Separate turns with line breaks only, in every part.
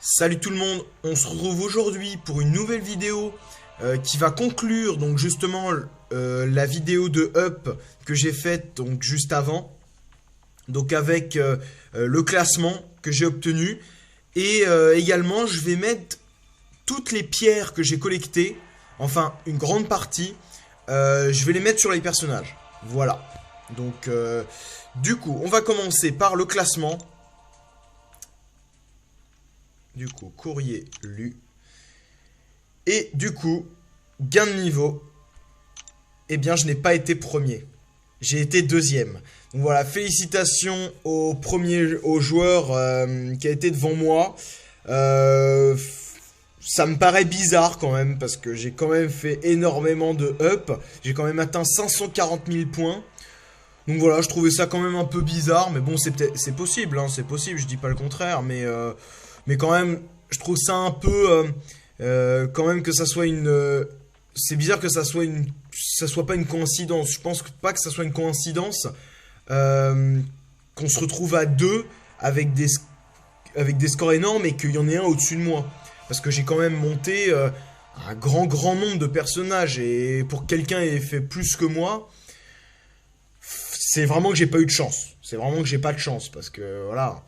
Salut tout le monde, on se retrouve aujourd'hui pour une nouvelle vidéo qui va conclure donc justement la vidéo de Up que j'ai faite donc juste avant, donc avec le classement que j'ai obtenu et également je vais mettre toutes les pierres que j'ai collectées, enfin une grande partie, je vais les mettre sur les personnages. Voilà. Donc du coup on va commencer par le classement. Du coup, courrier lu. Et du coup, gain de niveau. Eh bien, je n'ai pas été premier. J'ai été deuxième. Donc voilà, félicitations au joueur qui a été devant moi. Ça me paraît bizarre quand même, parce que j'ai quand même fait énormément de up. J'ai quand même atteint 540 000 points. Donc voilà, je trouvais ça quand même un peu bizarre. Mais bon, c'est possible, hein, c'est possible, je dis pas le contraire. Mais quand même, je trouve ça un peu... quand même que ça soit une... c'est bizarre que ça soit pas une coïncidence. Je pense pas que ça soit une coïncidence qu'on se retrouve à deux avec des scores énormes et qu'il y en ait un au-dessus de moi. Parce que j'ai quand même monté un grand nombre de personnages. Et pour que quelqu'un ait fait plus que moi, c'est vraiment que j'ai pas eu de chance. C'est vraiment que j'ai pas de chance. Parce que voilà...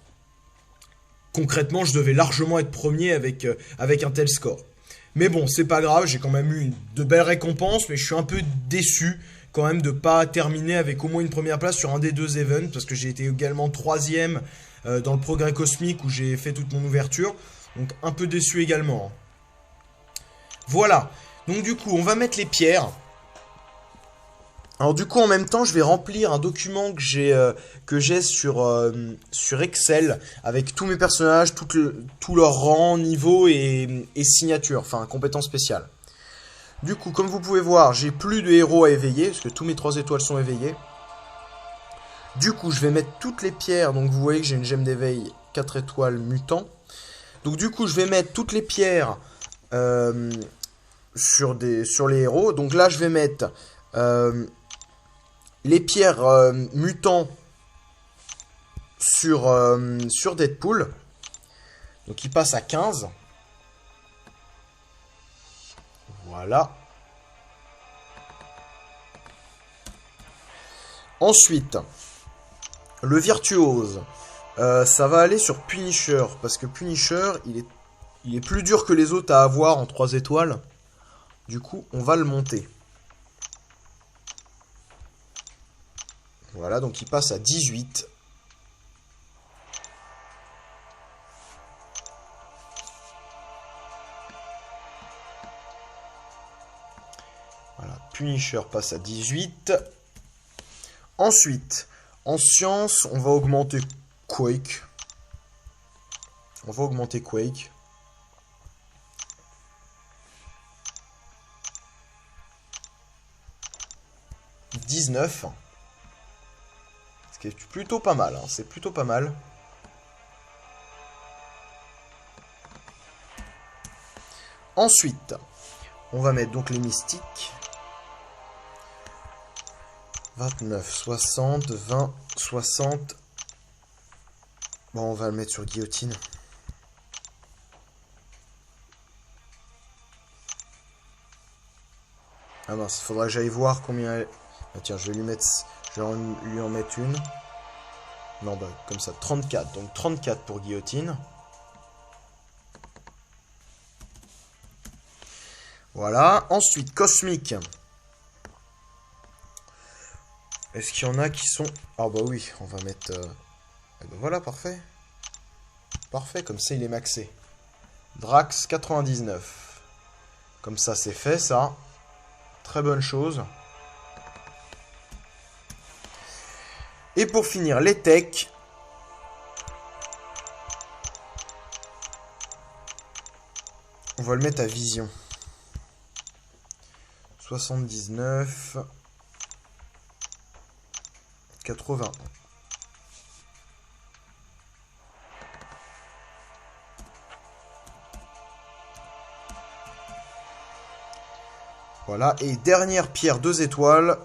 Concrètement, je devais largement être premier avec un tel score. Mais bon, c'est pas grave, j'ai quand même eu de belles récompenses, mais je suis un peu déçu quand même de pas terminer avec au moins une première place sur un des deux events, parce que j'ai été également troisième dans le progrès cosmique où j'ai fait toute mon ouverture. Donc un peu déçu également. Voilà, donc du coup, on va mettre les pierres. Alors du coup, en même temps, je vais remplir un document que j'ai sur Excel avec tous mes personnages, tout leur rang, niveau et signature, enfin compétences spéciales. Du coup, comme vous pouvez voir, j'ai plus de héros à éveiller, parce que tous mes 3 étoiles sont éveillées. Du coup, je vais mettre toutes les pierres, donc vous voyez que j'ai une gemme d'éveil 4 étoiles mutant. Donc du coup, je vais mettre toutes les pierres sur les héros. Donc là, je vais mettre... les pierres mutants sur Deadpool. Donc il passe à 15. Voilà. Ensuite, le virtuose. Ça va aller sur Punisher. Parce que Punisher, il est plus dur que les autres à avoir en 3 étoiles. Du coup, on va le monter. Voilà, donc il passe à 18. Voilà, Punisher passe à 18. Ensuite, en science, on va augmenter Quake. On va augmenter Quake. « 19. Ce qui est plutôt pas mal, hein. C'est plutôt pas mal. Ensuite, on va mettre donc les mystiques. 29, 60, 20, 60. Bon, on va le mettre sur guillotine. Ah mince, il faudra que j'aille voir combien... Ah, tiens, je vais lui en mettre une. Non, bah, comme ça, 34. Donc 34 pour guillotine. Voilà. Ensuite, cosmique. Est-ce qu'il y en a qui sont... Ah bah oui, on va mettre... Eh ben voilà, parfait. Parfait, comme ça, il est maxé. Drax, 99. Comme ça, c'est fait, ça. Très bonne chose. Et pour finir, les techs. On va le mettre à vision. 79. 80. Voilà. Et dernière pierre 2 étoiles.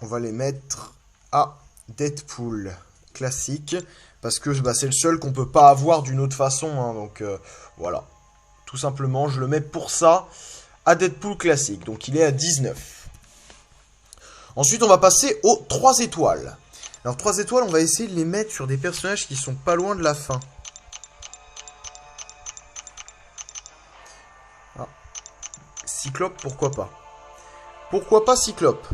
On va les mettre à Deadpool. classique. Parce que bah, c'est le seul qu'on peut pas avoir d'une autre façon. Hein, donc voilà. Tout simplement, je le mets pour ça à Deadpool classique. Donc il est à 19. Ensuite, on va passer aux 3 étoiles. Alors 3 étoiles, on va essayer de les mettre sur des personnages qui sont pas loin de la fin. Ah. Cyclope, pourquoi pas? Pourquoi pas Cyclope?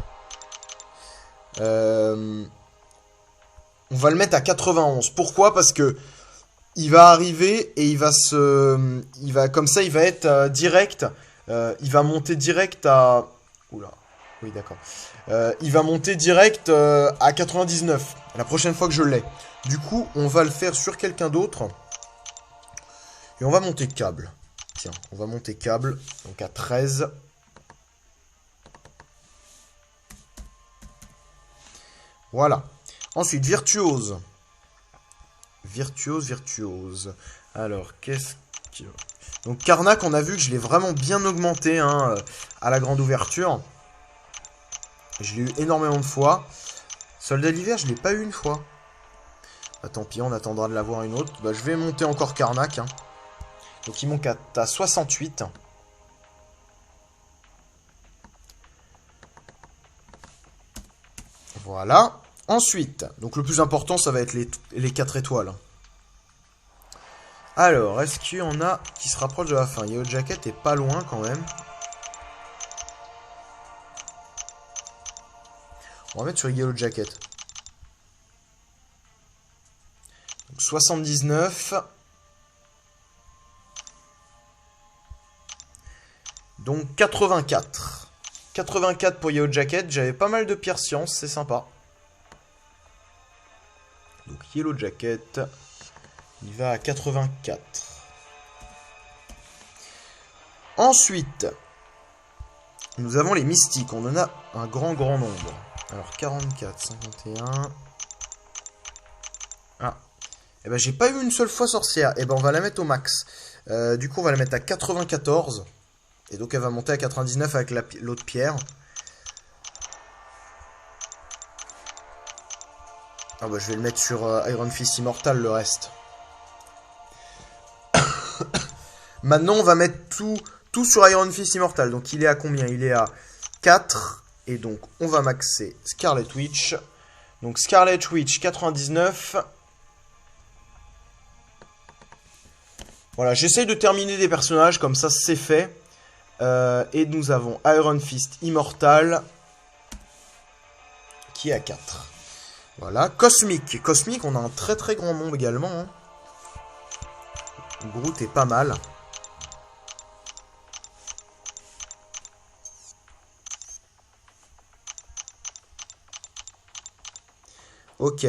On va le mettre à 91. Pourquoi? Parce que il va arriver et il va comme ça, il va être direct. Il va monter direct à... Oula. Oui, d'accord. Il va monter direct à 99. La prochaine fois que je l'ai. Du coup, on va le faire sur quelqu'un d'autre. Et on va monter câble. Tiens, on va monter câble. Donc à 13. Voilà. Ensuite, virtuose. Virtuose. Alors, qu'est-ce que... Donc, Karnak, on a vu que je l'ai vraiment bien augmenté hein, à la grande ouverture. Je l'ai eu énormément de fois. Soldat d'hiver, je l'ai pas eu une fois. Bah, tant pis, on attendra de l'avoir une autre. Bah, je vais monter encore Karnak. Hein. Donc, il monte à 68. Voilà. Ensuite, donc le plus important, ça va être les 4 étoiles. Alors, est-ce qu'il y en a qui se rapprochent de la fin? Yellow Jacket est pas loin quand même. On va mettre sur Yellow Jacket. Donc, 79. Donc 84. 84 pour Yellow Jacket. J'avais pas mal de pierres science, c'est sympa. Donc Yellow Jacket, il va à 84. Ensuite, nous avons les mystiques. On en a un grand nombre. Alors 44, 51. Ah. Eh ben j'ai pas eu une seule fois sorcière. Eh ben on va la mettre au max. Du coup on va la mettre à 94. Et donc elle va monter à 99 avec l'autre pierre. Ah bah je vais le mettre sur Iron Fist Immortal le reste. Maintenant on va mettre tout sur Iron Fist Immortal. Donc il est à combien? Il est à 4. Et donc on va maxer Scarlet Witch. Donc Scarlet Witch 99. Voilà, j'essaye de terminer des personnages comme ça c'est fait. Et nous avons Iron Fist Immortal qui est à 4. Voilà, Cosmic. Cosmic, on a un très grand nombre également. Hein. Groot est pas mal. Ok.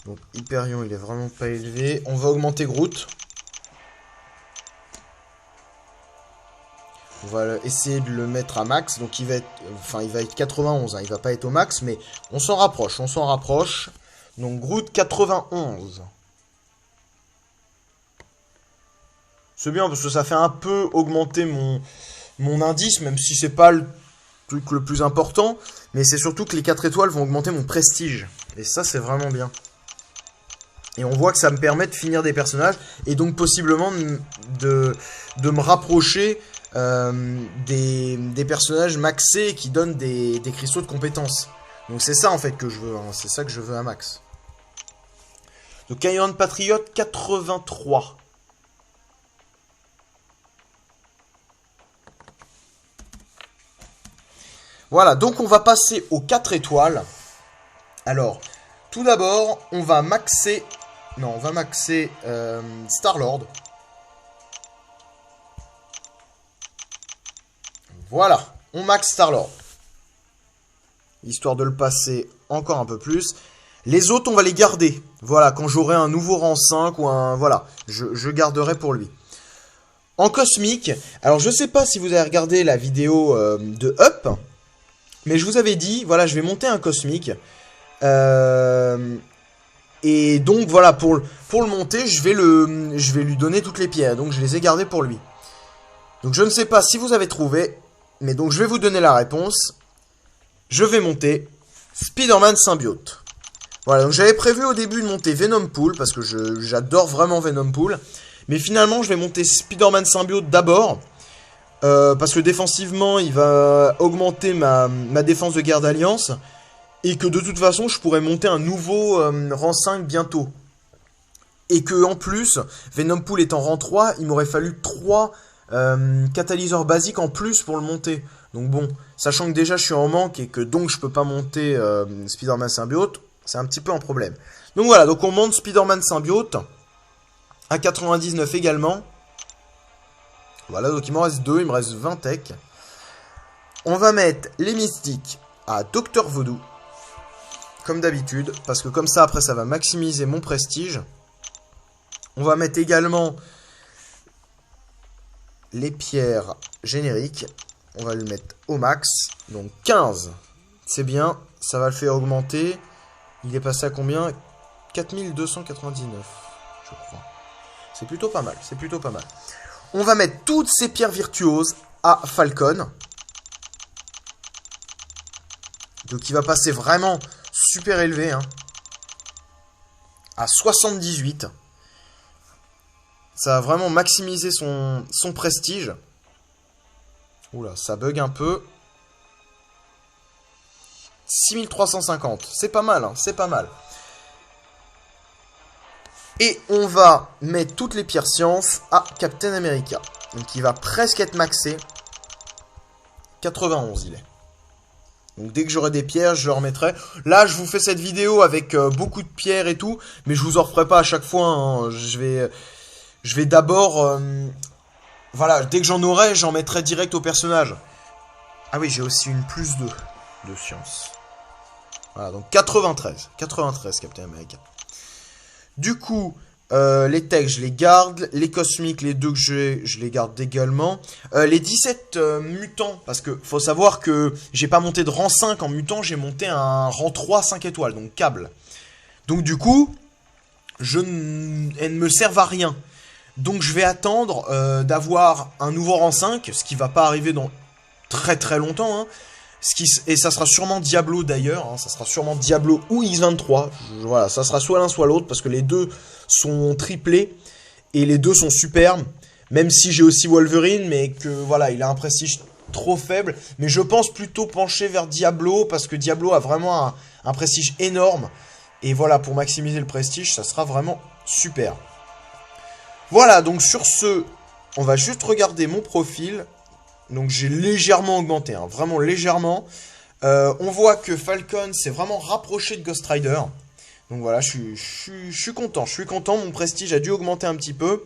Donc Hyperion, il est vraiment pas élevé. On va augmenter Groot. On va essayer de le mettre à max. Donc il va être 91. Hein. Il va pas être au max, mais on s'en rapproche. Donc Groot 91. C'est bien parce que ça fait un peu augmenter mon indice, même si c'est pas le truc le plus important. Mais c'est surtout que les 4 étoiles vont augmenter mon prestige. Et ça, c'est vraiment bien. Et on voit que ça me permet de finir des personnages. Et donc possiblement de me rapprocher des personnages maxés qui donnent des cristaux de compétences. Donc c'est ça en fait que je veux, hein. C'est ça que je veux à max. Donc Iron Patriot 83. Voilà, donc on va passer aux 4 étoiles. Alors, tout d'abord, on va maxer Star-Lord. Voilà, on max Star-Lord. Histoire de le passer encore un peu plus. Les autres, on va les garder. Voilà, quand j'aurai un nouveau rang 5 ou un... Voilà, je garderai pour lui. En cosmique, alors je sais pas si vous avez regardé la vidéo de Up, mais je vous avais dit, voilà, je vais monter un cosmique. Et donc, voilà, pour le monter, je vais lui donner toutes les pierres. Donc, je les ai gardées pour lui. Donc, je ne sais pas si vous avez trouvé, mais donc, je vais vous donner la réponse. Je vais monter Spider-Man Symbiote. Voilà, donc j'avais prévu au début de monter Venom Pool, parce que j'adore vraiment Venom Pool. Mais finalement, je vais monter Spider-Man Symbiote d'abord. Parce que défensivement, il va augmenter ma défense de guerre d'alliance. Et que de toute façon, je pourrais monter un nouveau rang 5 bientôt. Et que en plus, Venom Pool étant rang 3, il m'aurait fallu 3 catalyseurs basiques en plus pour le monter. Donc bon, sachant que déjà je suis en manque et que donc je peux pas monter Spider-Man Symbiote, c'est un petit peu un problème. Donc voilà, donc on monte Spider-Man Symbiote à 99 également. Voilà, donc il m'en reste 2, il me reste 20 tech. On va mettre les mystiques à Docteur Voodoo. Comme d'habitude, parce que comme ça après ça va maximiser mon prestige. On va mettre également les pierres génériques. On va le mettre au max. Donc 15. C'est bien, ça va le faire augmenter. Il est passé à combien? 4299, je crois. C'est plutôt pas mal, c'est plutôt pas mal. On va mettre toutes ces pierres virtuoses à Falcon. Donc il va passer vraiment super élevé. Hein, à 78. Ça va vraiment maximiser son prestige. Oula, ça bug un peu. 6350. C'est pas mal, hein, c'est pas mal. Et on va mettre toutes les pierres sciences à Captain America. Donc il va presque être maxé. 91 il est. Donc dès que j'aurai des pierres, je le remettrai. Là, je vous fais cette vidéo avec beaucoup de pierres et tout. Mais je vous en referai pas à chaque fois. Hein. Je vais d'abord... voilà, dès que j'en aurai, j'en mettrai direct au personnage. Ah oui, j'ai aussi une plus 2 de science. Voilà, donc 93. 93, Captain America. Du coup, les techs, je les garde. Les cosmiques, les 2 que j'ai, je les garde également. Les 17 mutants, parce que faut savoir que j'ai pas monté de rang 5 en mutant, j'ai monté un rang 3 5 étoiles, donc câble. Donc du coup, elles ne me servent à rien. Donc je vais attendre d'avoir un nouveau rang 5, ce qui va pas arriver dans très très longtemps. Hein. Et ça sera sûrement Diablo d'ailleurs, hein, ça sera sûrement Diablo ou X23. Voilà, ça sera soit l'un soit l'autre parce que les deux sont triplés et les deux sont superbes. Même si j'ai aussi Wolverine, mais que voilà, il a un prestige trop faible. Mais je pense plutôt pencher vers Diablo parce que Diablo a vraiment un prestige énorme. Et voilà, pour maximiser le prestige, ça sera vraiment super. Voilà, donc sur ce, on va juste regarder mon profil. Donc j'ai légèrement augmenté, hein, vraiment légèrement. On voit que Falcon s'est vraiment rapproché de Ghost Rider. Donc voilà, je suis content, mon prestige a dû augmenter un petit peu.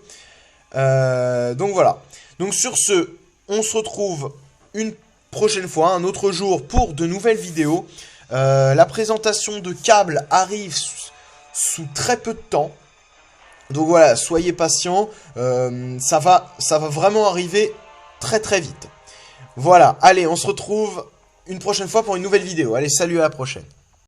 Donc voilà. Donc sur ce, on se retrouve une prochaine fois, un autre jour pour de nouvelles vidéos. La présentation de câbles arrive sous très peu de temps. Donc voilà, soyez patients, ça va vraiment arriver très très vite. Voilà, allez, on se retrouve une prochaine fois pour une nouvelle vidéo. Allez, salut, à la prochaine.